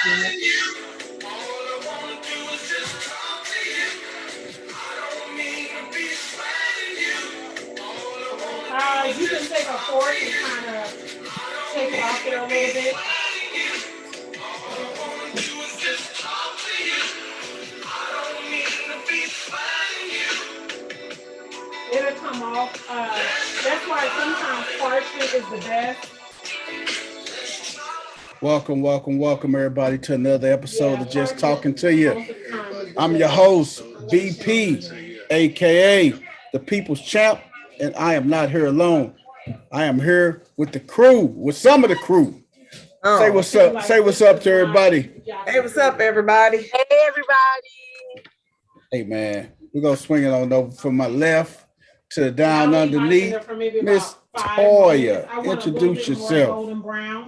You can take a fork and kind of take it off there a little bit. It'll come off. That's why sometimes parchment is the best. Welcome, everybody, to another episode of Just Talking to You. I'm your host, BP, aka the People's Champ, and I am not here alone. I am here with the crew, with some of the crew. Oh. Say what's up. Say what's up to everybody. Hey, what's up, everybody? Hey, everybody. Hey, man, we're going to swing it on over from my left to down underneath. Miss Toya, introduce yourself.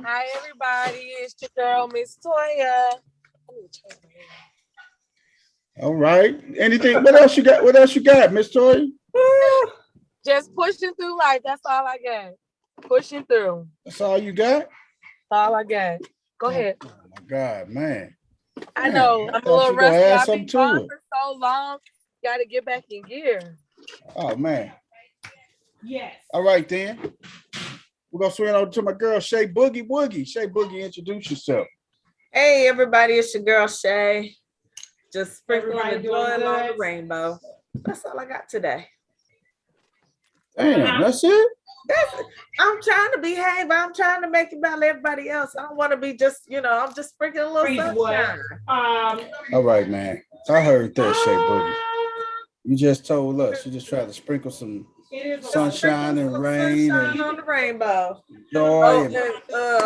Hi, everybody. It's your girl, Miss Toya. All right. Anything? What else you got? What else you got, Miss Toya? Just pushing through life. That's all I got. Pushing through. That's all you got? That's all I got. Go ahead. Oh my God, man. I know. I'm a little rusty. I've been gone for so long. Got to get back in gear. Oh, man. Yes. All right, then. We're going to swing over to my girl, Shay Boogie Woogie. Shay Boogie, introduce yourself. Hey, everybody. It's your girl, Shay. Just sprinkling the joy along the rainbow. That's all I got today. Damn, that's it? I'm trying to behave. I'm trying to make it about everybody else. I don't want to be just, I'm just sprinkling a little sunshine. All right, man. I heard that, Shay Boogie. You just told us. You just tried to sprinkle some sunshine and rain and on the rainbow. Joy.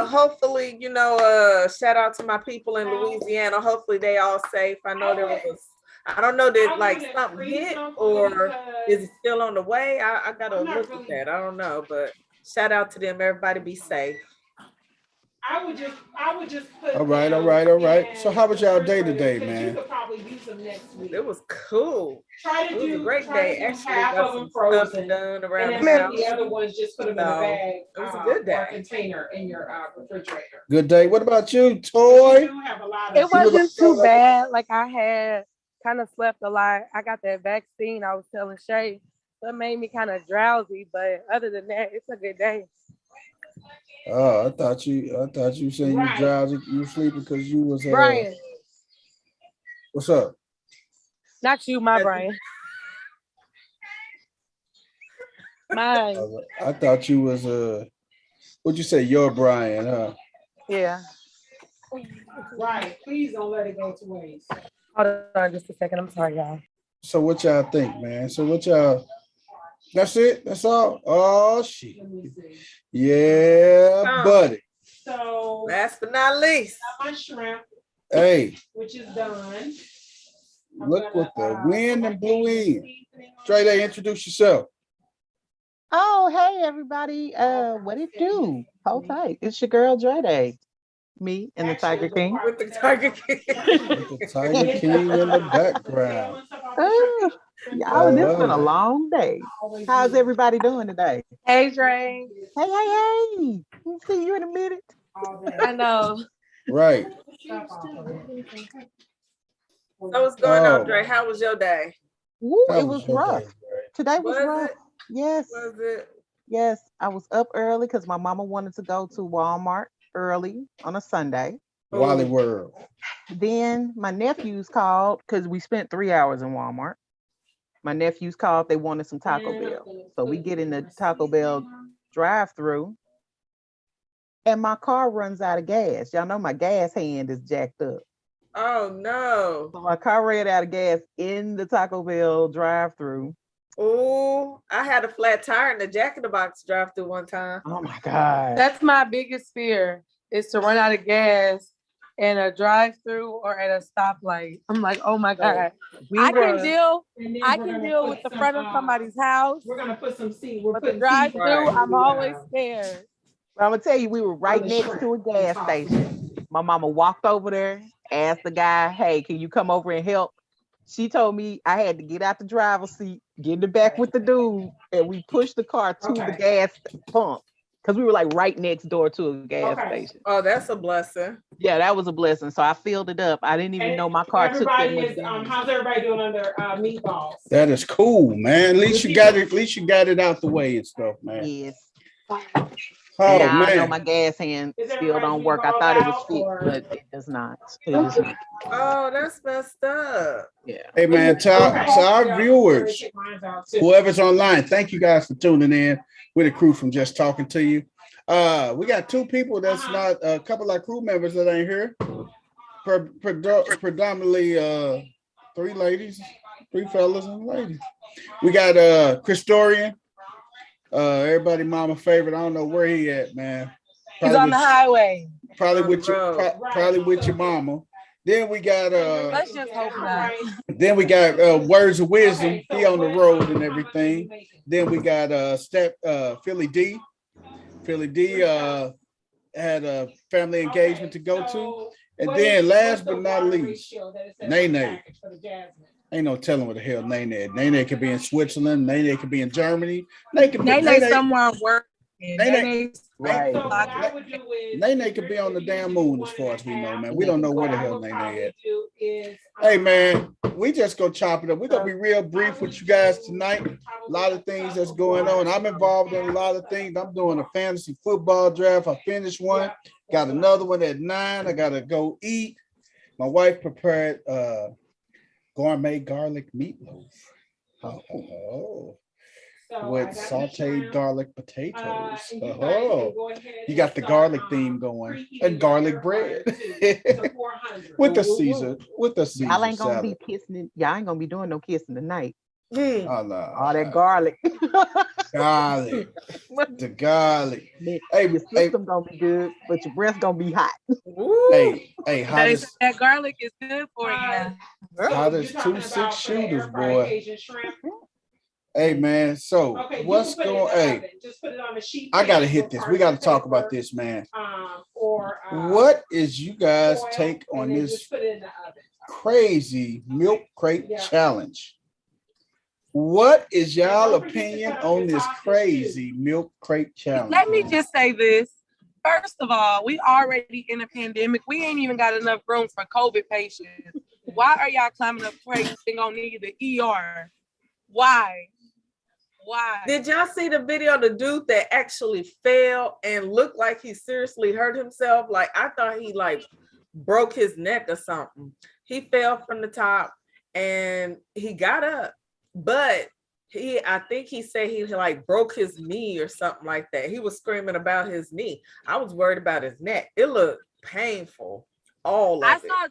Hopefully, shout out to my people in Louisiana. Hopefully they all safe. I know there was I don't know that like something hit or is it still on the way? I gotta look at that. I don't know, but shout out to them. Everybody be safe. I would just put all right. So how was y'all day today, man? You could probably use them next week. It was cool. It was a great day. Actually, half got of them some frozen stuff done around and the house. the other ones just put them in a bag. It was a good day. Or a container in your refrigerator. Good day. What about you, Toy? It wasn't too bad. Like I had kind of slept a lot. I got that vaccine. I was telling Shay, that made me kind of drowsy. But other than that, it's a good day. Oh, I thought you said you drowsy, you sleeping because you was Brian. What's up? Not you, my Brian. Mine. I thought you was what'd you say, your Brian, huh? Yeah. Right. Please don't let it go to waste. Hold on just a second. I'm sorry, y'all. So what y'all think, man? That's it? That's all? Oh shit. Yeah, buddy. So last but not least, my shrimp. Hey. Which is done. Look what the wind and blew in. Dre Day, introduce yourself. Oh, hey everybody. What it do? Hold tight. It's your girl Dre Day. Me and the Tiger King. With the Tiger King. With the Tiger King in the background. Y'all, this been a long day. How's everybody doing today? Hey, Dre. Hey. See you in a minute. I know. Right. So what's going on, Dre? How was your day? Woo, it was rough. Today was rough. It? Yes. Was it? Yes. I was up early because my mama wanted to go to Walmart early on a Sunday. Wally World. Then my nephews called because we spent 3 hours in Walmart. My nephews called, they wanted some Taco Bell. So we get in the Taco Bell drive-through and my car runs out of gas. Y'all know my gas hand is jacked up. Oh no. So my car ran out of gas in the Taco Bell drive-through. Oh, I had a flat tire in the Jack in the Box drive-through one time. Oh my God. That's my biggest fear is to run out of gas in a drive-through or at a stoplight. I'm like, oh my God. I can deal with the front of somebody's house. We're gonna put some seed. But the drive-through, I'm always scared. But I'm gonna tell you, we were right next to a gas station. My mama walked over there, asked the guy, hey, can you come over and help? She told me I had to get out the driver's seat, get in the back with the dude, and we pushed the car to the gas pump. because we were like right next door to a gas station. Oh, that's a blessing. Yeah, that was a blessing. So I filled it up. I didn't even know my car took that much gas. How's everybody doing on their meatballs? That is cool, man. At least you got it. At least you got it out the way and stuff, man. Yes. Oh yeah, man. I know my gas hand still don't work. I thought it was fixed, but it does not. It does not. Oh, that's messed up. Yeah. Hey man, to our viewers, whoever's online, thank you guys for tuning in with a crew from Just Talking to You. We got two people that's not a couple of crew members that ain't here. Predominantly three ladies, three fellas and a lady. We got Christorian. Everybody mama favorite. I don't know where he at, man. He's on the highway. Probably with your mama. Then we got let's just hope not. Then we got Words of Wisdom. He on the road and everything. Then we got Philly D. Philly D had a family engagement to go to. And then last but not least, Nene. Ain't no telling what the hell Nene is. Nene could be in Switzerland. Nene could be in Germany. Nene somewhere working. Nene could be on the damn moon as far as we know, man. We don't know where the hell Nene is. Hey, man, we just go chop it up. We're going to be real brief with you guys tonight. A lot of things that's going on. I'm involved in a lot of things. I'm doing a fantasy football draft. I finished one. Got another one at 9. I got to go eat. My wife prepared gourmet garlic meatloaf. Oh. With sauteed garlic potatoes. Oh, you got the garlic theme going and garlic bread with the Caesar. Y'all ain't gonna salad. be kissing. Y'all ain't gonna be doing no kissing tonight. Oh, no. All that garlic. Garlic. The garlic. Hey, your system gonna be good, but your breath gonna be hot. Hey, that garlic is good for you. Hot as 2 6-shooters, boy. Hey man, so what's going? Hey, I gotta hit this. We gotta talk about this, man. What is you guys' take on this crazy milk crate challenge? What is y'all opinion on this crazy milk crate challenge? Let me just say this. First of all, we already in a pandemic. We ain't even got enough room for COVID patients. Why are y'all climbing up crates and gonna need the ER? Why? Did y'all see the video of the dude that actually fell and looked like he seriously hurt himself? Like, I thought he like broke his neck or something. He fell from the top and he got up, but I think he said he like broke his knee or something like that. He was screaming about his knee. I was worried about his neck. It looked painful. I saw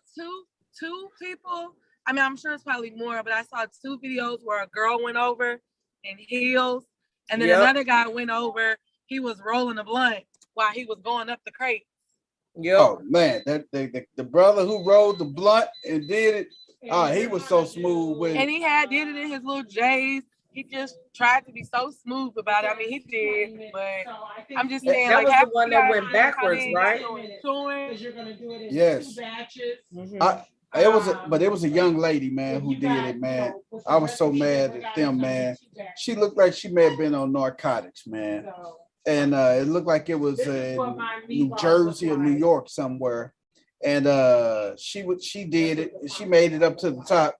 two people. I mean, I'm sure it's probably more, but I saw 2 videos where a girl went over in heels, and then another guy went over. He was rolling a blunt while he was going up the crate. Oh man, that the brother who rolled the blunt and did it. He was so smooth with it. And he did it in his little J's. He just tried to be so smooth about it. I mean, he did, but I'm just saying, that like, was the one that went backwards, right? Yes. It was a young lady, man, who did it, man. I was so mad at them, man. She looked like she may have been on narcotics, man. And it looked like it was in New Jersey or New York somewhere. And she did it. She made it up to the top.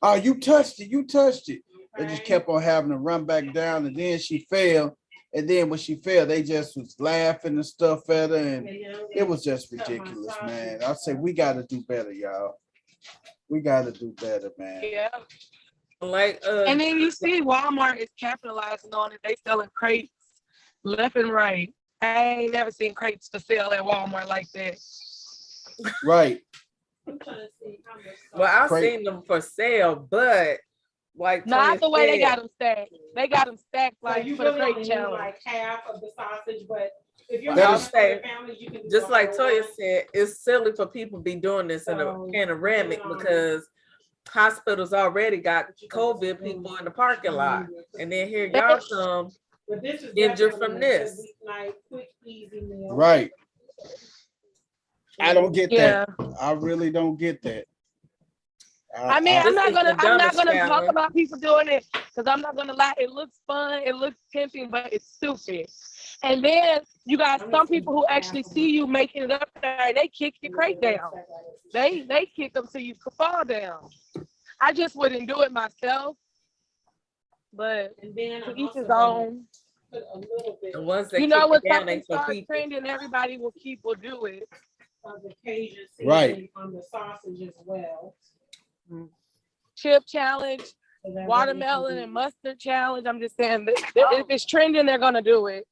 Oh, you touched it. They just kept on having to run back down, and then she fell. And then when she fell, they just was laughing and stuff at her, and it was just ridiculous, man. I say we got to do better, y'all. We got to do better, man. Yeah. Like, and then you see Walmart is capitalizing on it. They selling crates left and right. I ain't never seen crates for sale at Walmart like that. Right. Well, I've seen them for sale, but like not the way they got them stacked. They got them stacked like for the crate challenge. Like half of the sausage, but if you're family, you can just like Toya said, it's silly for people to be doing this in a panoramic because hospitals already got COVID people in the parking lot, and then here y'all come injured from this. Right. I don't get that. I really don't get that. I mean, I'm not gonna talk about people doing it because I'm not gonna lie. It looks fun, it looks tempting, but it's stupid. And then you got some people who actually see you making it up there and they kick your crate down. They kick them so you could fall down. I just wouldn't do it myself, but to each his own. The ones that You know, when kick it down something ain't for starts people. trending, everybody will do it. Right. On the sausage as well. Chip challenge, watermelon and mustard challenge. I'm just saying that if it's trending, they're gonna do it.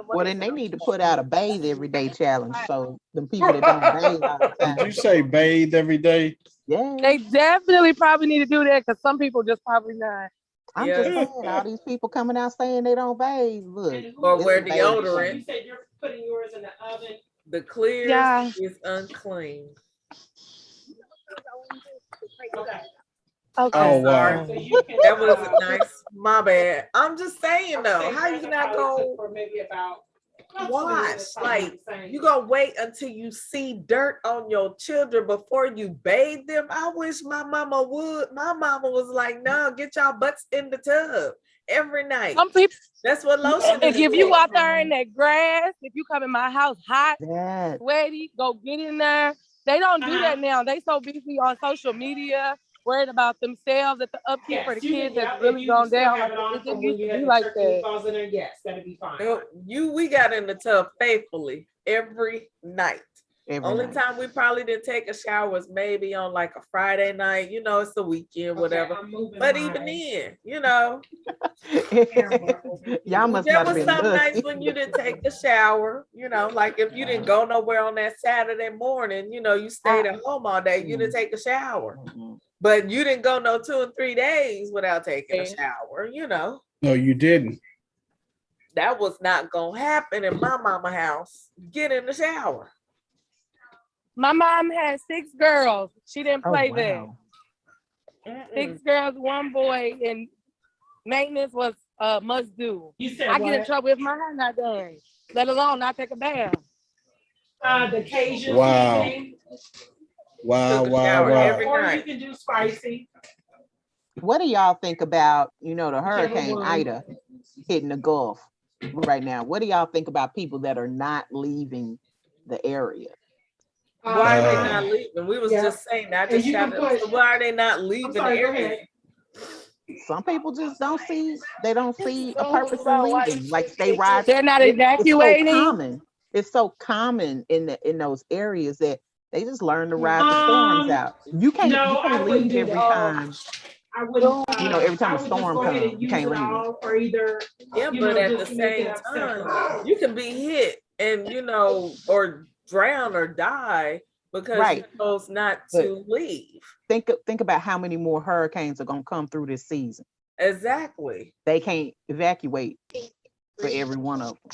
Well, then they need to put out a bathe every day challenge. So the people that don't bathe all the time. Did you say bathe every day? Yeah. They definitely probably need to do that because some people just probably not. I'm just saying, all these people coming out saying they don't bathe. Look, Or wear it's a bathing deodorant. You said you're putting yours in the oven. The clear Yeah. is unclean. Okay. Okay. Oh, wow. So you can, That was nice. My bad. I'm just saying though, how you not go for maybe about wash? Like you gonna wait until you see dirt on your children before you bathe them? I wish my mama would. My mama was like, no, get y'all butts in the tub every night. Some people, That's what lotion if is you for. out there in that grass, if you come in my house hot, That. sweaty, go get in there. They don't do that now. They so busy on social media, worried about themselves that the upkeep for the kids has really gone down. Like it didn't used to be like that. Yes, that'd be fine. We got in the tub faithfully every night. Every Only night. time we probably didn't take a shower was maybe on like a Friday night, you know, it's the weekend, whatever. But even then, you know, Y'all must there not have was been some lucky. nights when you didn't take a shower, you know, like if you didn't go nowhere on that Saturday morning, you know, you stayed at home all day, you didn't take a shower. But you didn't go no 2 and 3 days without taking a shower, you know. No, you didn't. That was not gonna happen in my mama house. Get in the shower. My mom had 6 girls. She didn't play wow. that. 6 girls, 1 boy, and maintenance was must do. You said I get in trouble if my hair not done, let alone not take a bath. The Cajun Wow. seasoning. Wow, Took a wow, shower wow. every Or you night. can do spicy. What do y'all think about, you know, the Hurricane one. Ida hitting the Gulf right now? What do y'all think about people that are not leaving the area? Why are they not leaving? We was just saying that. And you can put- So why are they not leaving the sorry, go area? ahead. Some people just don't see a purpose in leaving. Like they ride. They're not It's evacuating. so common. It's so common in those areas that they just learn to ride the storms out. You can't leave every time. I wouldn't. You know, every time a storm comes, you can't leave. Or either. Yeah, but at the same time, you can be hit and you know, or drown or die because you chose not to leave. Think about how many more hurricanes are gonna come through this season. Exactly. They can't evacuate for every one of them.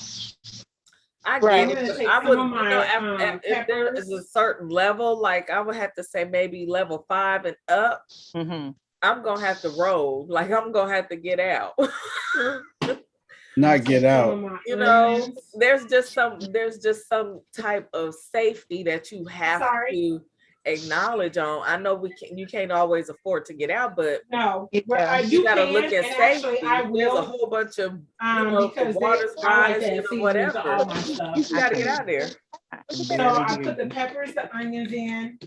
I get it, but I would, you know, if there is a certain level, like I would have to say maybe level 5 and up, I'm gonna have to roll. Like I'm gonna have to get out. Not get out. You know, there's just some type of safety that you have to acknowledge on. I know you can't always afford to get out, but you gotta look at safety. Actually, There's a whole bunch of water's rise, whatever. You gotta get out there. So I put the peppers, the onions in,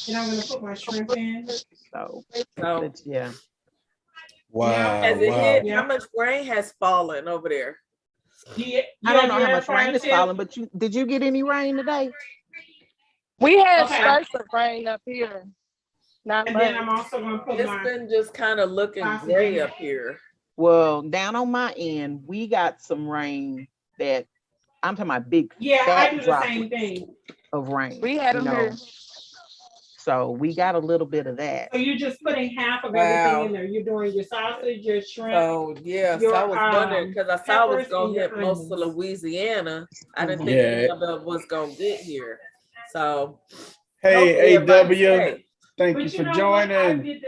and I'm gonna put my shrimp in. So yeah. Wow. Has it hit? How much rain has fallen over there? I don't know how much rain is falling, but did you get any rain today? We had spurts of rain up here. Not much. Then I'm also gonna put it's been just kind of looking gray up here. Well, down on my end, we got some rain that I'm talking about big. I do the same thing. Of rain. We had them here. So we got a little bit of that. So you're just putting half of everything in there. You're doing your sausage, your shrimp. Oh yes, I was wondering because I saw it was gonna hit most of Louisiana. I didn't think any of it was gonna get here. So hey, AW, thank you for joining.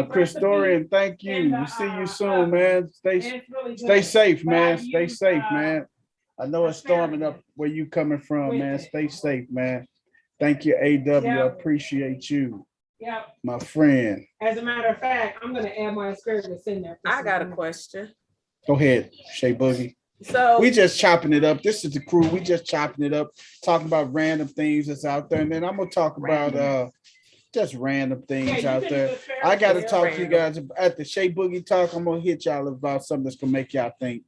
Chris Dorian, thank you. We'll see you soon, man. Stay safe, man. Stay safe, man. I know it's storming up where you coming from, man. Stay safe, man. Thank you, AW. I appreciate you. My friend. As a matter of fact, I'm gonna add my asparagus in there. I got a question. Go ahead, Shay Boogie. So we just chopping it up. This is the crew. We just chopping it up, talking about random things that's out there. And then I'm gonna talk about just random things out there. I gotta talk to you guys at the Shea Boogie Talk. I'm gonna hit y'all about something that's gonna make y'all think.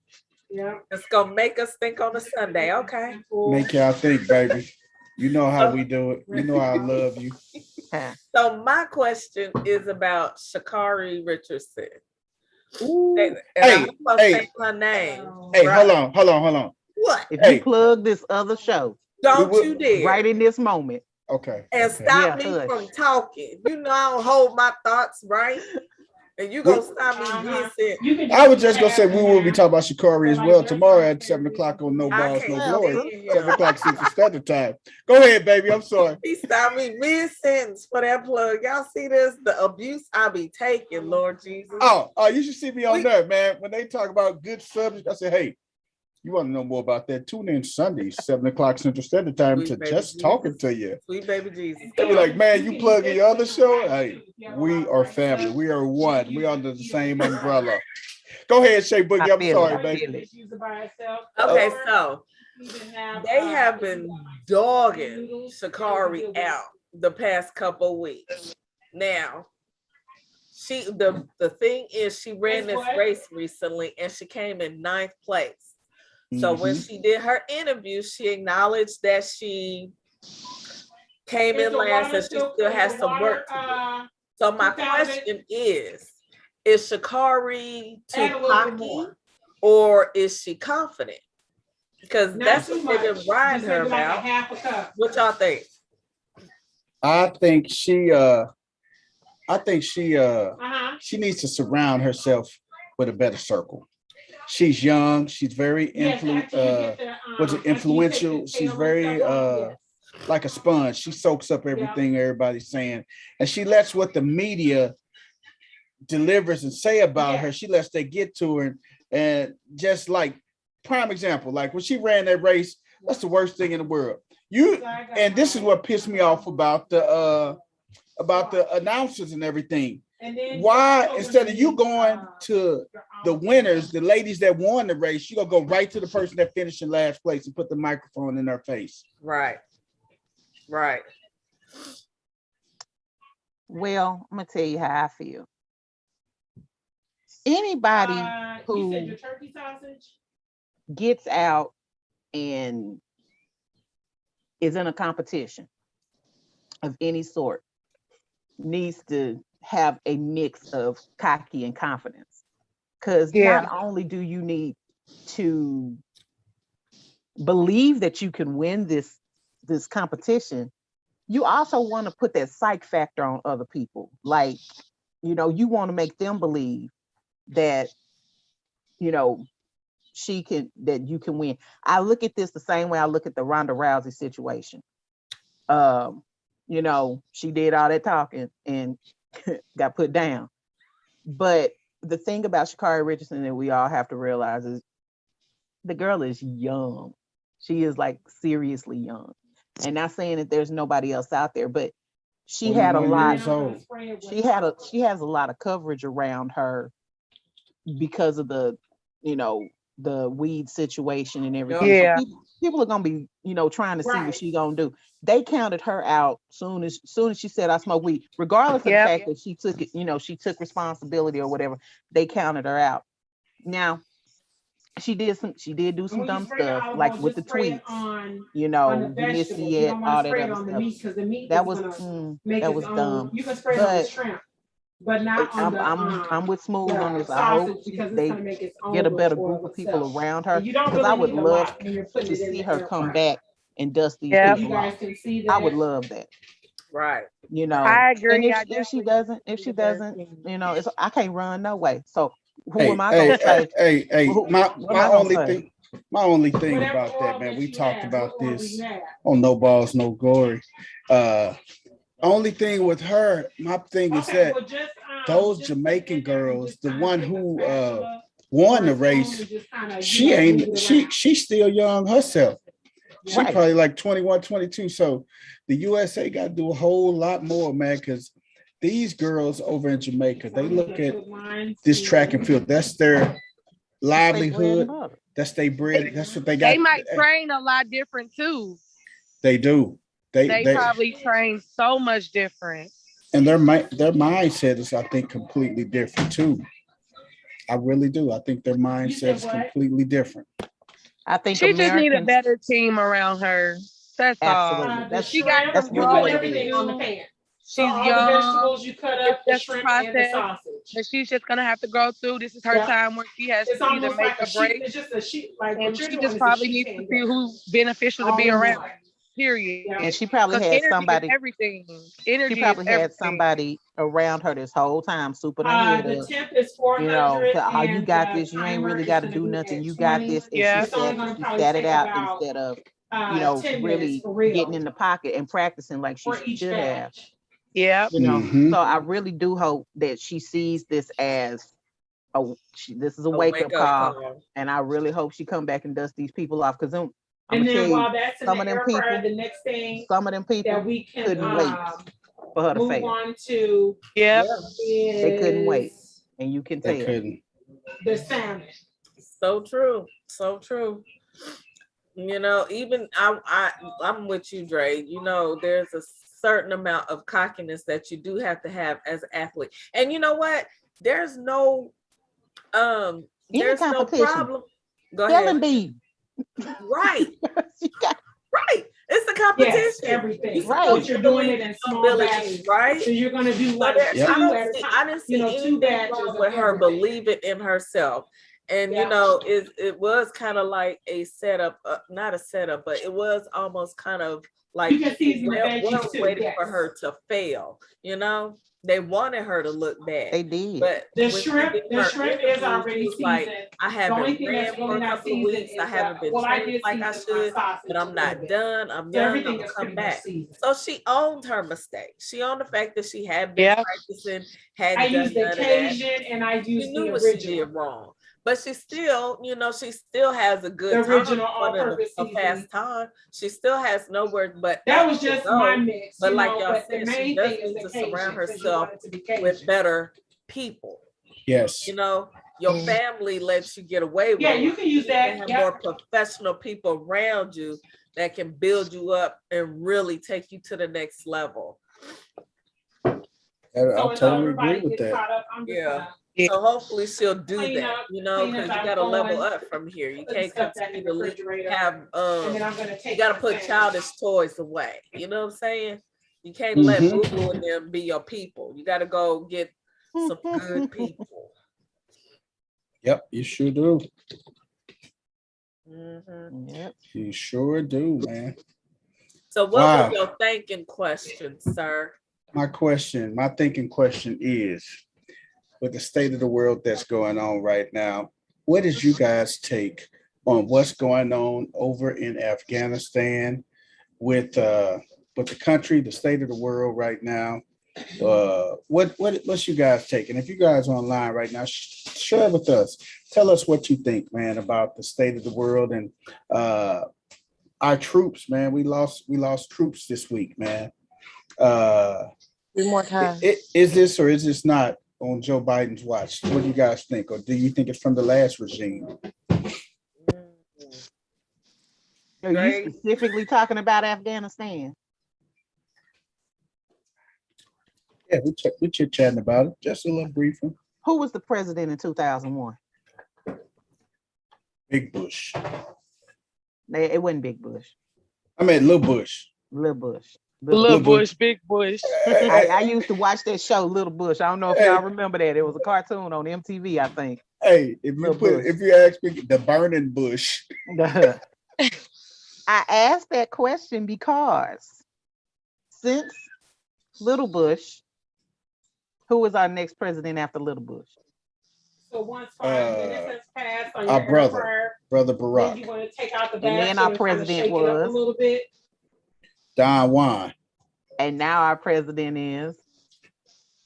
Yeah, it's gonna make us think on a Sunday. Okay. Make y'all think, baby. You know how we do it. You know I love you. So my question is about Sha'Carri Richardson. Ooh. Hey, say her name. Hey, right. hold on. What? If you plug this other show, don't you dare. Right in this moment. Okay. And stop me from talking. You know I don't hold my thoughts, right? And you gonna stop me missing. I was just gonna say we will be talking about Sha'Carri as well tomorrow at 7:00 on No Balls, No Glory. 7:00 Central Standard Time. Go ahead, baby. I'm sorry. He stopped me mid-sentence for that plug. Y'all see this? The abuse I be taking, Lord Jesus. Oh, you should see me on there, man. When they talk about good subjects, I say, hey, you want to know more about that? Tune in Sundays, 7:00 Central Standard Time to Just Talking to You. Sweet baby Jesus. They be like, man, you plug in your other show? Hey, we are family. We are one. We under the same umbrella. Go ahead, Shea Boogie. I'm sorry, baby. Okay, so they have been dogging Sha'Carri out the past couple weeks. Now, the thing is, she ran this race recently and she came in 9th place. So when she did her interview, she acknowledged that she came in last and she still has some work to do. So my question is Sha'Carri too cocky or is she confident? Because that's what they've been riding her about. What y'all think? I think she needs to surround herself with a better circle. She's young. She's very influential. She's very like a sponge. She soaks up everything everybody's saying, and she lets what the media delivers and say about her. She lets they get to her, and just like prime example, like when she ran that race, that's the worst thing in the world. And this is what pissed me off about the announcers and everything. Why, instead of you going to the winners, the ladies that won the race, you gonna go right to the person that finished in last place and put the microphone in their face? Right. Well, I'm gonna tell you how I feel. Anybody who gets out and is in a competition of any sort needs to have a mix of cocky and confidence, because not only do you need to believe that you can win this competition, you also want to put that psych factor on other people. Like, you want to make them believe that that you can win. I look at this the same way I look at the Ronda Rousey situation. She did all that talking and got put down. But the thing about Sha'Carri Richardson that we all have to realize is the girl is young. She is like seriously young. And not saying that there's nobody else out there, but she had a lot. She has a lot of coverage around her because of the weed situation and everything. Yeah. So people are gonna be, trying to see what she's gonna do. They counted her out soon as she said I smoke weed, regardless of the fact that she took it, she took responsibility or whatever. They counted her out. Now, she did do some dumb stuff, like with the tweets, you miss me yet, all that other stuff. That was dumb. But I'm with Smooth on this. I hope they get a better group of people around her, because I would love to see her come back and dust these people off. I would love that. Right. I agree. And if she doesn't, I can't run no way. So who am I gonna say? My only thing about that, man, we talked about this on No Balls, No Glory. Only thing with her, my thing is that those Jamaican girls, the one who won the race, she's still young herself. She's probably like 21, 22. So the USA got to do a whole lot more, man, because these girls over in Jamaica, they look at this track and field. That's their livelihood. That's their bread. That's what they got. They might train a lot different too. They do. They probably train so much different. And their mindset is, I think, completely different too. I really do. I think their mindset is completely different. I think she just need a better team around her. That's absolutely. All. She got that's some really growing everything to on the do. pan. She's so all young. The vegetables you cut up, the shrimp and the sausage. But she's just gonna have to go through. This is her time where she has to either make a break. It's just a sheet. Like and she just probably needs to see who's beneficial to be around. Period. Yeah. And she probably had somebody. Everything. Energy. She probably had somebody around her this whole time, souping her head the up. temp is 400. You got this. You ain't really got to do nothing. You got this. And she sat it out instead of, really getting in the pocket and practicing like she should have. Yeah. So I really do hope that she sees this as this is a wake up call, and I really hope she come back and dust these people off, because I'm and then while that's in some the of them air people, fryer, the next thing some of them people that we can couldn't wait for her to move fail. on to. They couldn't wait, and you can tell. The salmon. So true. So true. Even I'm with you, Dre. There's a certain amount of cockiness that you do have to have as an athlete. And you know what? There's no problem. Go ahead. Bee. Right. Right. It's the competition. Yes, everything. Right. You're doing it in small batches, right? So you're going to do like I didn't see anything wrong with her believing in herself. And it was kind of like a setup, not a setup, but it was almost kind of like waiting for her to fail. They wanted her to look bad. They did. But the shrimp is already seasoned. Like, I haven't ran for a couple of weeks. I haven't been trained like I should, but I'm not done. I'm young. I'm gonna come back. So she owned her mistake. She owned the fact that she had been practicing, I used the Cajun and I used the original. What she did wrong. But she still, she still has a good original time, a fast time. She still has no words, but that was just my mix. But like y'all said, she does need to surround herself with better people. Yes. Your family lets you get away with it. Yeah, you can use that. Have more professional people around you that can build you up and really take you to the next level. I totally agree with that. Yeah. So hopefully she'll do that, because you got to level up from here. You can't continue to have, you got to put childish toys away. You know what I'm saying? You can't let Boo-Boo and them be your people. You got to go get some good people. Yep, you sure do. Yep. You sure do, man. So what was your thinking question, sir? My thinking question is, with the state of the world that's going on right now, what did you guys take on what's going on over in Afghanistan with the country, the state of the world right now? What's you guys taking? If you guys are online right now, share with us. Tell us what you think, man, about the state of the world and our troops, man. We lost troops this week, man. 3 more times. Is this or is this not on Joe Biden's watch? What do you guys think? Or do you think it's from the last regime? Are you specifically talking about Afghanistan? Yeah, we're chit-chatting about it. Just a little briefly. Who was the president in 2001? Big Bush. It wasn't Big Bush. I mean, Little Bush. Little Bush. Little Bush, Big Bush. I used to watch that show, Little Bush. I don't know if y'all remember that. It was a cartoon on MTV, I think. Hey, if you ask me, the burning bush. I asked that question because since Little Bush, who was our next president after Little Bush? So once 5 minutes has passed on our brother Barack. Then you want to take out the and then our president was a little bit. Don Juan. And now our president is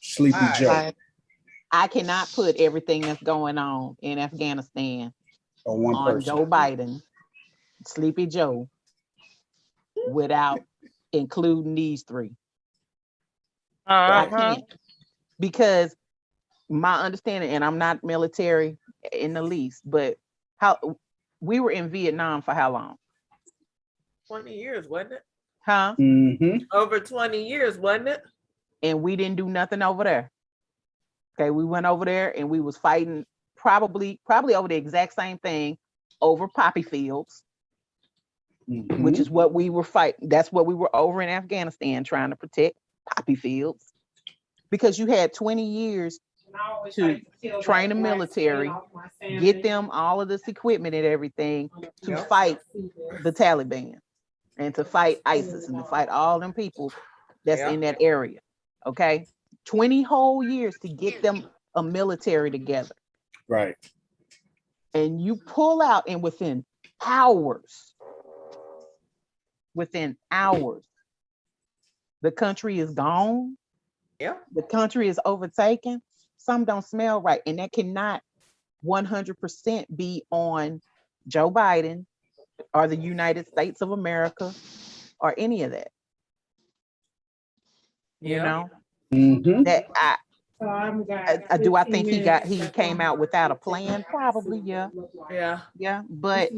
Sleepy Joe. I cannot put everything that's going on in Afghanistan on Joe Biden, Sleepy Joe, without including these three. I can't, because my understanding, and I'm not military in the least. But how we were in Vietnam for how long? 20 years, wasn't it? Huh? Over 20 years, wasn't it? And we didn't do nothing over there. Okay, we went over there and we was fighting probably over the exact same thing, over poppy fields, which is what we were fighting. That's what we were over in Afghanistan trying to protect, poppy fields, because you had 20 years to train the military, get them all of this equipment and everything to fight the Taliban and to fight ISIS and to fight all them people that's in that area. Okay, 20 whole years to get them a military together. Right. And you pull out, and within hours, the country is gone. Yeah. The country is overtaken. Some don't smell right. And that cannot 100% be on Joe Biden or the United States of America or any of that. You know? That do I think he came out without a plan? Probably, yeah. But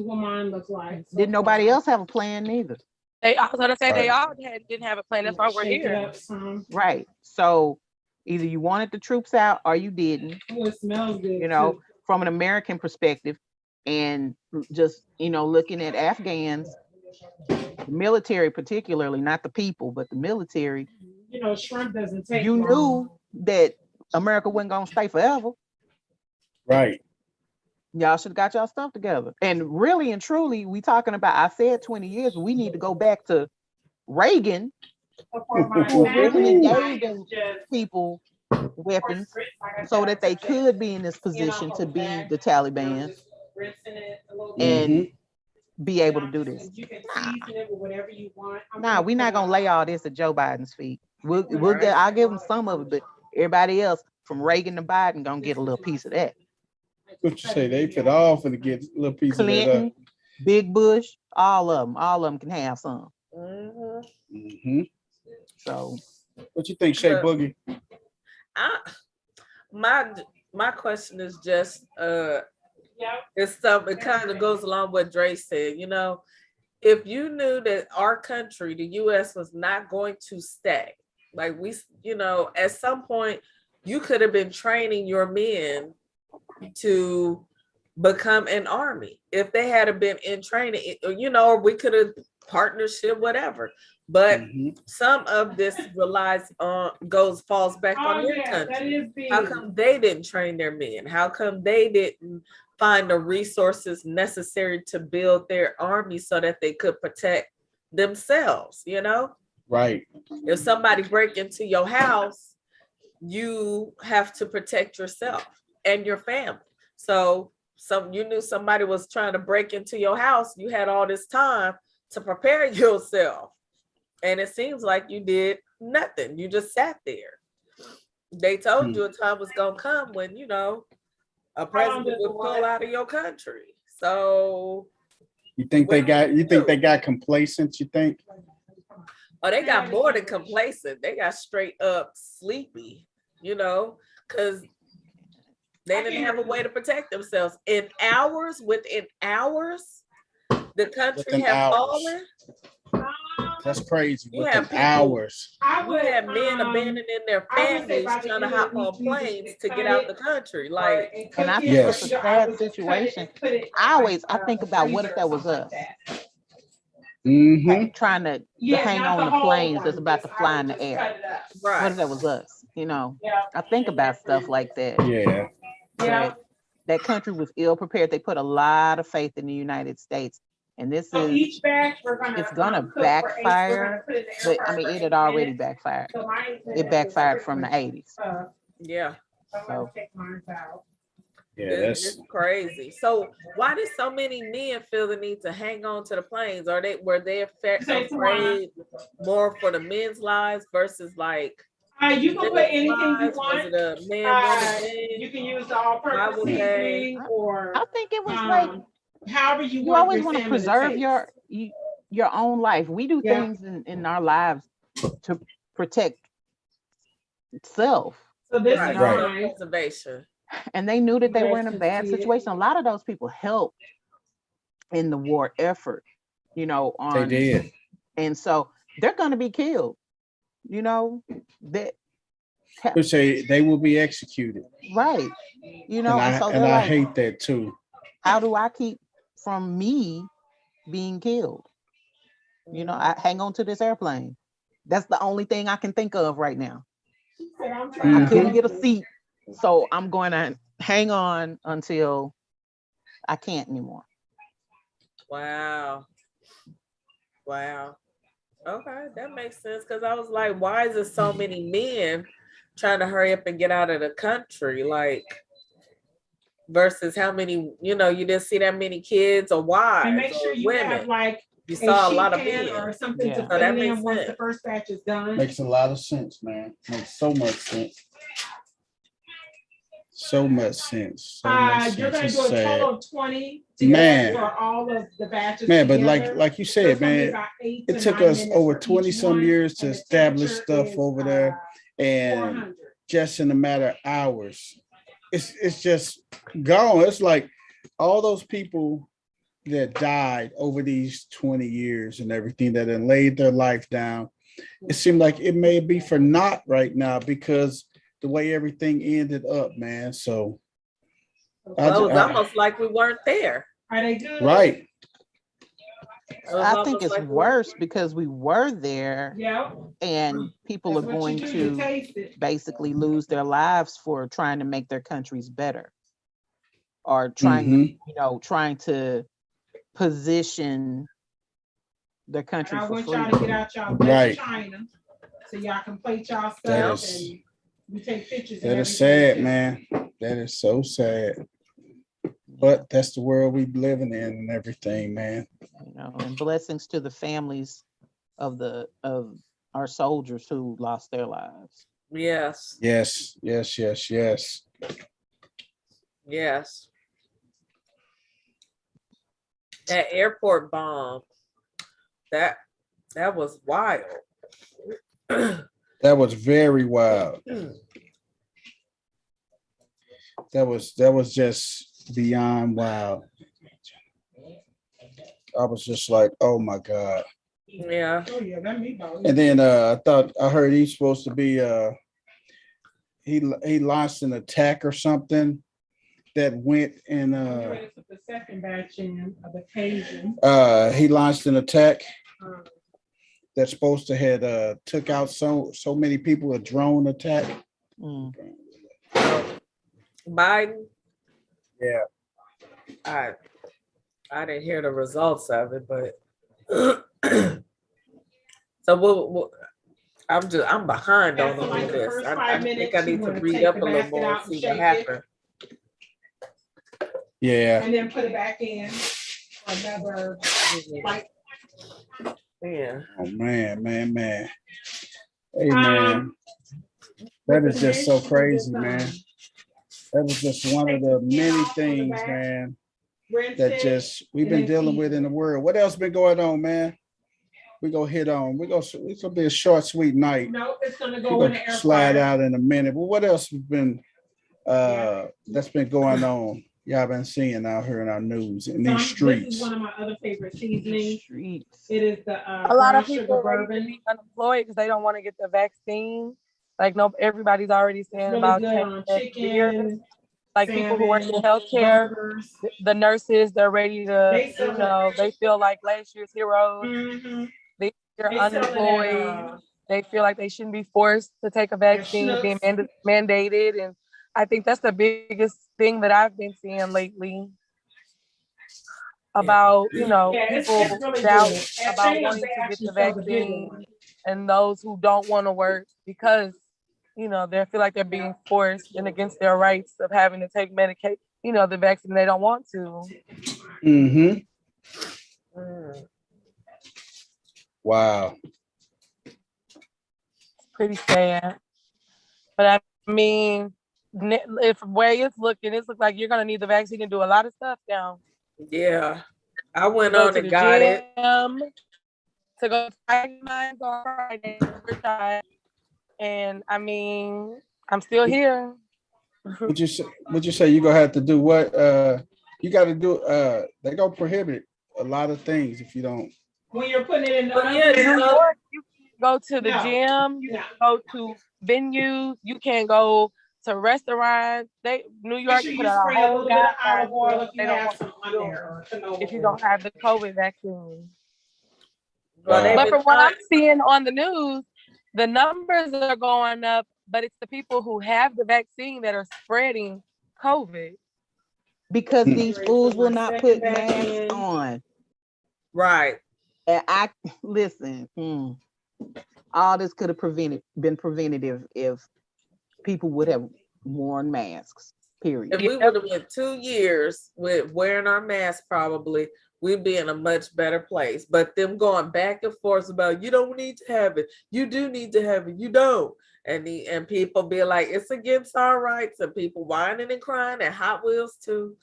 did nobody else have a plan neither? I was gonna say they all didn't have a plan. That's why we're here. Right. So either you wanted the troops out or you didn't. It smells good. You know, from an American perspective, and just looking at Afghans, the military particularly, not the people, but the military. Shrimp doesn't take. You knew that America wasn't gonna stay forever. Right. Y'all should have got y'all stuff together. And really and truly, we talking about, I said 20 years, but we need to go back to Reagan, who originally gave them people weapons so that they could be in this position to be the Taliban and be able to do this. Nah, we're not gonna lay all this at Joe Biden's feet. I'll give him some of it, but everybody else from Reagan to Biden gonna get a little piece of that. What you say? They fit off and get a little piece Clinton, of that. Big Bush, all of them can have some. So, what you think, Shay Boogie? My question is just it's stuff. It kind of goes along with what Dre said. If you knew that our country, the U.S., was not going to stay, like at some point you could have been training your men to become an army if they had been in training, or we could have partnership, whatever. But some of this falls back on your country. How come they didn't train their men? How come they didn't find the resources necessary to build their army so that they could protect themselves? Right. If somebody break into your house, you have to protect yourself and your family. So you knew somebody was trying to break into your house, you had all this time to prepare yourself. And it seems like you did nothing. You just sat there. They told you a time was gonna come when, a president would pull out of your country. So you think they got complacent, you think? Oh, they got more than complacent. They got straight up sleepy, because they didn't have a way to protect themselves. Within hours, the country had fallen. That's crazy. You have hours. You have men abandoning their families trying to hop on planes to get out the country. Like, and I think it's a sad situation. I think about, what if that was us? Trying to hang on the planes that's about to fly in the air. Right. What if that was us? I think about stuff like that. Yeah. That country was ill prepared. They put a lot of faith in the United States. And this is, it's gonna backfire, but it had already backfired. It backfired from the 80s. Yeah. So, yeah, it's crazy. So why did so many men feel the need to hang on to the planes? Were they afraid more for the men's lives versus like? You can put anything you want. Was it a man, you can use the all-purpose seasoning, or I think it was like, however you always want to preserve your own life. We do things in our lives to protect self. So this is preservation. And they knew that they were in a bad situation. A lot of those people helped in the war effort, you know, They did. and so they're going to be killed, you know, that say they will be executed. Right. You know, and so I hate that too. How do I keep from me being killed? You know, I hang on to this airplane. That's the only thing I can think of right now. I couldn't get a seat, so I'm going to hang on until I can't anymore. Wow. Okay, that makes sense, because I was like, why is there so many men trying to hurry up and get out of the country? Like, versus how many, you didn't see that many kids or wives. And make sure you have like you saw a lot of men or something to so put that in makes once sense. the first batch is done. Makes a lot of sense, man. Makes so much sense. So much sense. You're going to do a total of 20 for all of the batches. Man, but like you said, man, it took us over 20 some years to establish stuff over there, and just in a matter of hours, it's just gone. It's like all those people that died over these 20 years and everything that had laid their life down. It seemed like it may be for naught right now because the way everything ended up, man. So it was almost like we weren't there. Are they good? Right. I think it's worse because we were there, and people are going to basically lose their lives for trying to make their countries better, or trying to position their country for I want freedom. y'all to get out y'all right China so y'all can plate y'all stuff and we take pictures. That is sad, man. That is so sad. But that's the world we living in and everything, man. You know, and blessings to the families of our soldiers who lost their lives. Yes. Yes. That airport bomb, that was wild. That was very wild. That was just beyond wild. I was just like, oh my God. Yeah. And then I heard he's supposed to be he launched an attack or something that went in the second batch in of occasion. He launched an attack that's supposed to had took out so many people, a drone attack. Biden. Yeah. I didn't hear the results of it, but so I'm behind on all of this. I think I need to read up a little more and see what happened. Yeah. And then put it back in for another like. Yeah. Oh man. Hey man. That is just so crazy, man. That was just one of the many things, man, that just we've been dealing with in the world. What else been going on, man? We go hit on. It's gonna be a short, sweet night. No, it's gonna go in the air slide out in a minute. But what else has been that's been going on? Y'all been seeing out here in our news in these streets. This is one of my other favorite seasonings. It is the a lot of people are ready to be unemployed because they don't want to get the vaccine. Like everybody's already saying about chicken, like salmon, people who work in healthcare, the nurses, they're ready to, they feel like last year's heroes. They're unemployed. They feel like they shouldn't be forced to take a vaccine, being mandated. And I think that's the biggest thing that I've been seeing lately about, people really doubt about wanting to get the vaccine and those who don't want to work because, they feel like they're being forced and against their rights of having to take medication, the vaccine they don't want to. Wow. Pretty sad. But I mean, if the way it looks like you're going to need the vaccine to do a lot of stuff now. Yeah. I went on and got it. To go to mine on Friday. And I mean, I'm still here. Would you say you gonna have to do what? You got to do. They gonna prohibit a lot of things if you don't. When you're putting it in the But yeah, oven. New York, you can go to the No. gym, you No. can go to venues, you can go to restaurants. New York Make sure put you out a spray a whole little bit of guideline olive oil if they you don't have want some on you there, or canola if you oil. don't have the COVID vaccine. well, they've Wow. But been from what trying. I'm seeing on the news, the numbers are going up, but it's the people who have the vaccine that are spreading COVID. Because these fools will not put Back masks in. on. Right. And I listen. All this could have been prevented if people would have worn masks. Period. If we would have went 2 years with wearing our masks, probably we'd be in a much better place. But them going back and forth about you don't need to have it, you do need to have it, you don't, and people be like it's against our rights, and people whining and crying at Hot Wheels too.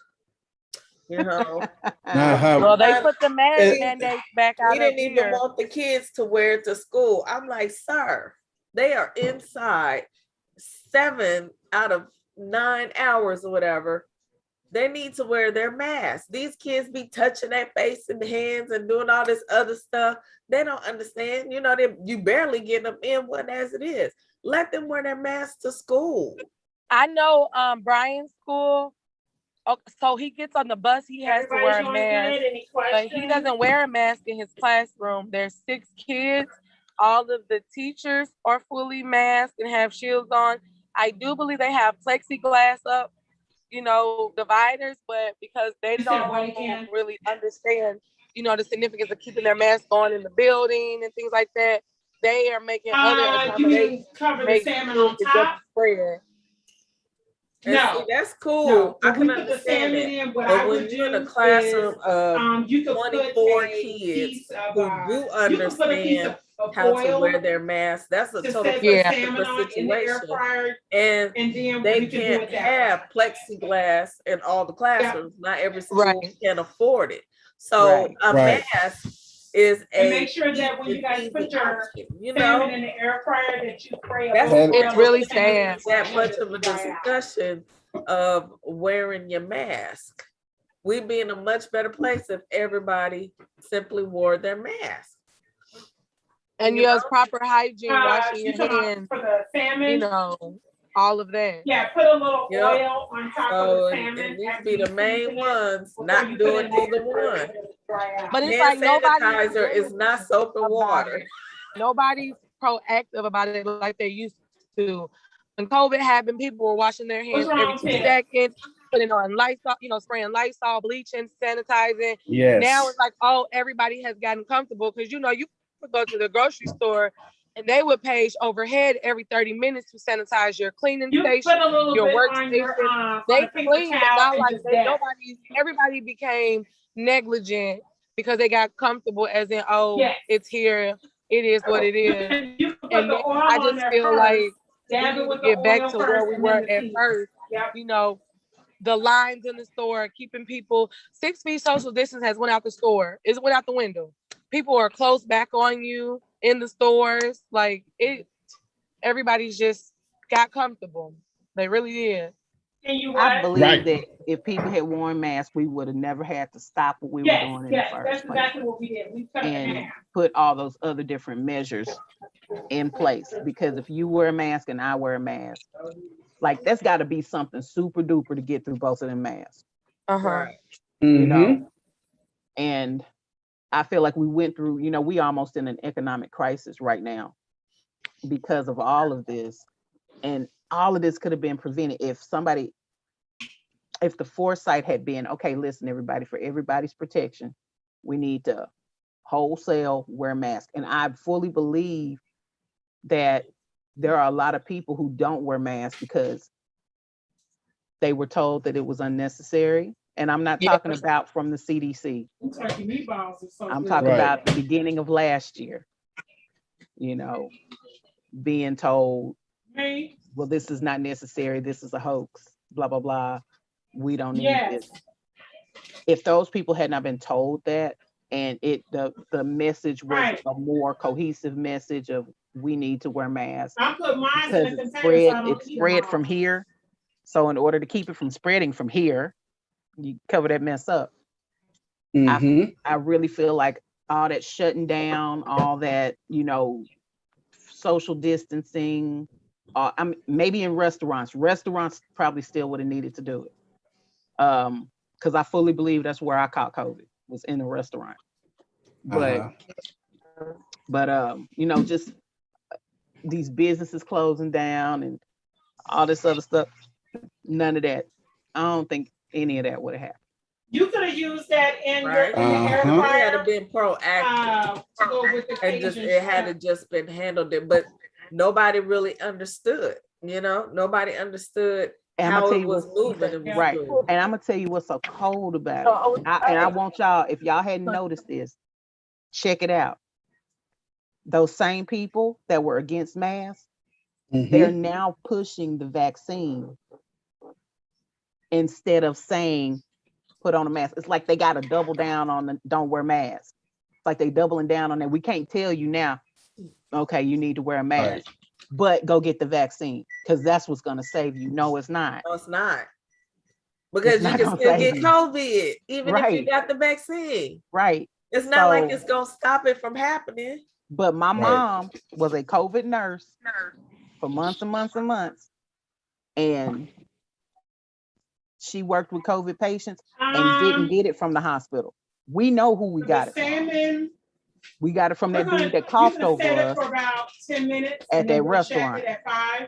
You know, Well, they put the mask mandates back we out up didn't even here. want the kids to wear it to school. I'm like, sir, they are inside 7 out of 9 hours or whatever. They need to wear their mask. These kids be touching their face and hands and doing all this other stuff. They don't understand. You know, you barely getting them in one as it is. Let them wear their mask to school. I know Brian's school. So he gets on the bus, he has to wear a mask, but he doesn't wear a mask in his classroom. There's 6 kids. All of the teachers are fully masked and have shields on. I do believe they have plexiglass up, dividers, but because they don't really understand, the significance of keeping their mask on in the building and things like that, they are making other accommodations. Cover the salmon on top. And no, see, that's cool. No, I can understand it. But when you're in a classroom of 24 kids who do understand how to wear their mask, that's a totally different situation. And they can't have plexiglass in all the classrooms. Not every school can afford it. So a mask is and make sure that when you guys put your salmon in the air fryer that you spray it's really sad. That much of a discussion of wearing your mask. We'd be in a much better place if everybody simply wore their mask. And use proper hygiene, washing your hands, for the salmon, all of that. Yeah, put a little oil on top of the salmon. And these be the main ones, not doing either one. But it's hand like sanitizer is not soap and water. Nobody's proactive about it like they used to. When COVID happened, people were washing their hands every 2 seconds, putting on Lysol, spraying Lysol, bleaching, sanitizing. Yes. Now it's like, everybody has gotten comfortable because you could go to the grocery store and they would page overhead every 30 minutes to sanitize your cleaning station, your workstation. They clean, but not like everybody became negligent because they got comfortable as in, it's here, it is what it is. And then I just feel like we need to get back to where we were at first. The lines in the store, keeping people 6 feet social distance has went out the store. It went out the window. People are close back on you in the stores. Like everybody's just got comfortable. They really did. I believe that if people had worn masks, we would have never had to stop what we were doing in the first place. Exactly what we did. We cut and put all those other different measures in place. Because if you wear a mask and I wear a mask, like that's got to be something super duper to get through both of them masks. And I feel like we went through, we almost in an economic crisis right now because of all of this. And all of this could have been prevented if the foresight had been, okay, listen, everybody, for everybody's protection, we need to wholesale wear masks. And I fully believe that there are a lot of people who don't wear masks because they were told that it was unnecessary. And I'm not talking about from the CDC. I'm talking about the beginning of last year, being told, well, this is not necessary. This is a hoax, blah, blah, blah. We don't need this. If those people had not been told that, and the message was a more cohesive message of we need to wear masks because it spread from here. So in order to keep it from spreading from here, you cover that mess up. Mm-hmm. I really feel like all that shutting down, all that, social distancing, maybe in restaurants probably still would have needed to do it. Because I fully believe that's where I caught COVID, was in a restaurant. But just these businesses closing down and all this other stuff, none of that. I don't think any of that would have happened. You could have used that in your air He had fryer. been proactive. To go with the it had just been handled it, but nobody really understood. Nobody understood how it was moving. It was right. good. And I'm gonna tell you what's so cold about it. I want y'all, if y'all hadn't noticed this, check it out. Those same people that were against masks, they're now pushing the vaccine instead of saying put on a mask. It's like they got to double down on the don't wear masks. It's like they doubling down on that. We can't tell you now, okay, you need to wear a mask, but go get the vaccine because that's what's going to save you. No, it's not. No, it's not. Because you can still get COVID even if you got the vaccine. Right. It's not like it's going to stop it from happening. But my mom was a COVID nurse for months and months and months. And she worked with COVID patients and didn't get it from the hospital. We know who we got it from. We got it from that dude that coughed over us for about 10 minutes at that restaurant. At 5.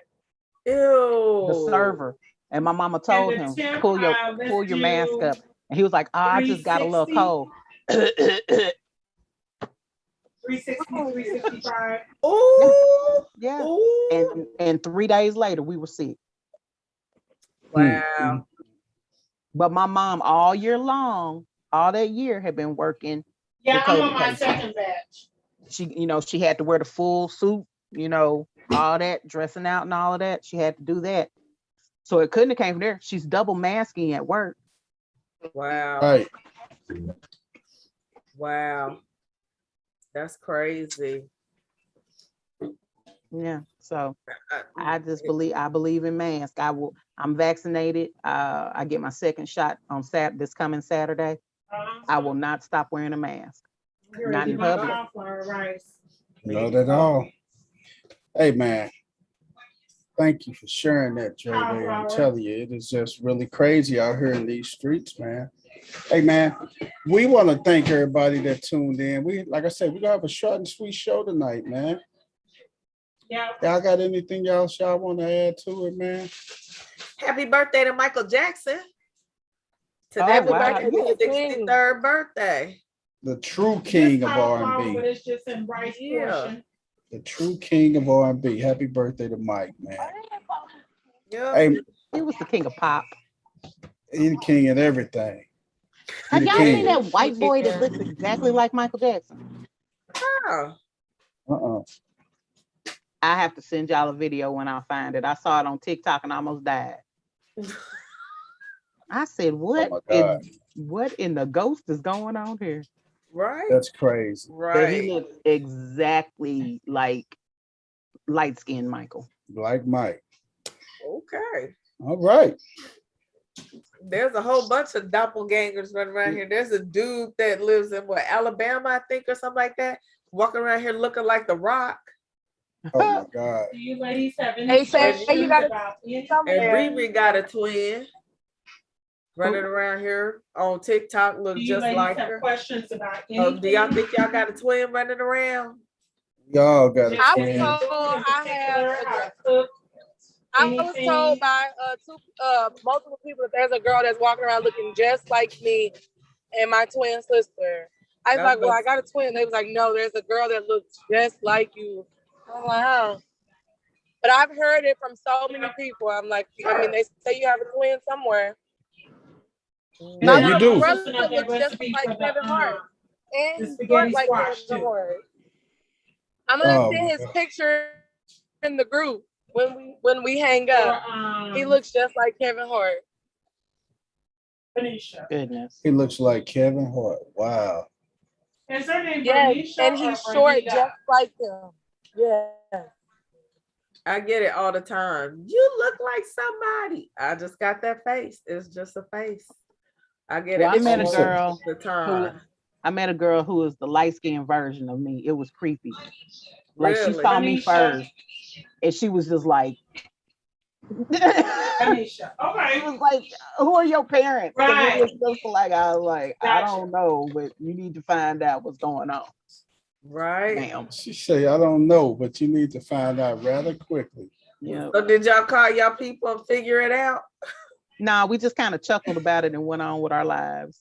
Ew. The server. And my mama told him, pull your mask up. And he was like, I just got a little cold. 360, 365. Oh, yeah. Ooh. And 3 days later, we were sick. Wow. But my mom, all year long, all that year, had been working. Yeah, I'm on my second batch. She had to wear the full suit, all that, dressing out and all of that. She had to do that. So it couldn't have came from there. She's double masking at work. Wow. Right. Wow. That's crazy. Yeah. So I believe in masks. I'm vaccinated. I get my second shot on this coming Saturday. I will not stop wearing a mask. Not in public. Not at all. Hey man. Thank you for sharing that, Jay. I'm telling you, it is just really crazy out here in these streets, man. Hey, man, we want to thank everybody that tuned in. Like I said, we're going to have a short and sweet show tonight, man. Yeah. Y'all got anything else y'all want to add to it, man? Happy birthday to Michael Jackson. Today was his 63rd birthday. The true king of R&B. But it's just in right portion. The true king of R&B. Happy birthday to Mike, man. Yeah. Hey, he was the king of pop. He's the king of everything. Have y'all seen that white boy that looks exactly like Michael Jackson? Oh. I have to send y'all a video when I find it. I saw it on TikTok and I almost died. I said, what in the ghost is going on here? Right. That's crazy. Right. But he looks exactly like light-skinned Michael. Like Mike. Okay. All right. There's a whole bunch of doppelgangers running around here. There's a dude that lives in Alabama, I think, or something like that, walking around here looking like The Rock. Oh my God. Do you ladies have any you got about and Riri got a twin running around here on TikTok, look just like her. Questions about anything? Do y'all think y'all got a twin running around? Y'all got a twin. I was told by multiple people that there's a girl that's walking around looking just like me and my twin sister. I was like, well, I got a twin. They was like, no, there's a girl that looks just like you. I'm like, oh. But I've heard it from so many people. I'm like, they say you have a twin somewhere. Yeah, you do. My brother looks just like Kevin Hart. And he looks like Kevin Hart. I'm gonna send his picture in the group when we hang up. He looks just like Kevin Hart. Goodness. He looks like Kevin Hart. Wow. Is her name and he's short just like him. Yeah. I get it all the time. You look like somebody. I just got that face. It's just a face. I get Well, it. I met a almost girl the time. I met a girl who was the light-skinned version of me. It was creepy. Like she Really? saw me first, and she was just like, Anisha. Okay. She was like, "Who are your parents?" Right. It was just like I was like, I Gotcha. don't know, but you need to find out what's going on. Right. Ma'am. She say, I don't know, but you need to find out rather quickly. Yeah. So did y'all call y'all people and figure it out? Nah, we just kind of chuckled about it and went on with our lives.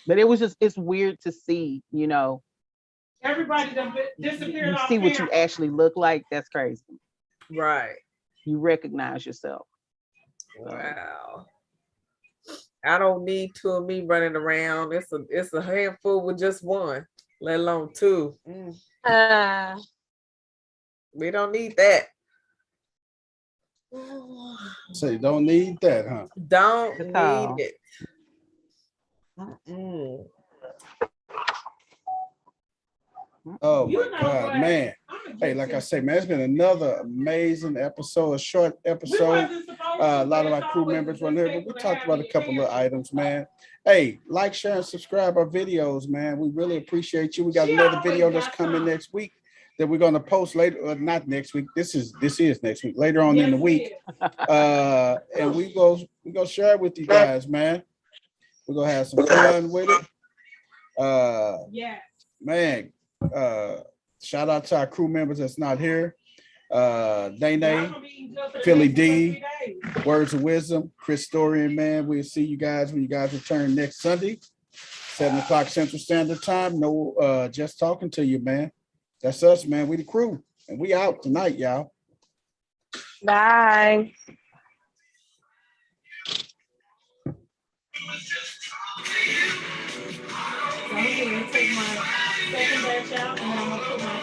But it was just, it's weird to see, you know, Everybody that disappeared you off see what you camera. actually look like. That's crazy. Right. You recognize yourself. Wow. I don't need two of me running around. It's a handful with just one, let alone two. We don't need that. So you don't need that, huh? Don't Good need call. it. Mm-mm. Oh You my know God, what? man. Hey, like I say, man, it's been another amazing episode, a short episode. A lot of our crew members were here, but we talked about a couple of items, man. Hey, like, share, and subscribe our videos, man. We really appreciate you. We got another video that's coming next week that we're gonna post later, not next week. This is next week, later on in the week. And we go share it with you guys, man. We're gonna have some fun with it. Yeah. Man, shout out to our crew members that's not here. Dane, Philly D, Words of Wisdom, Chris Storian, man. We'll see you guys when you guys return next Sunday, 7 o'clock Central Standard Time. No, just talking to you, man. That's us, man. We the crew, and we out tonight, y'all. Bye. So I'm gonna take my second batch out and I'm gonna put my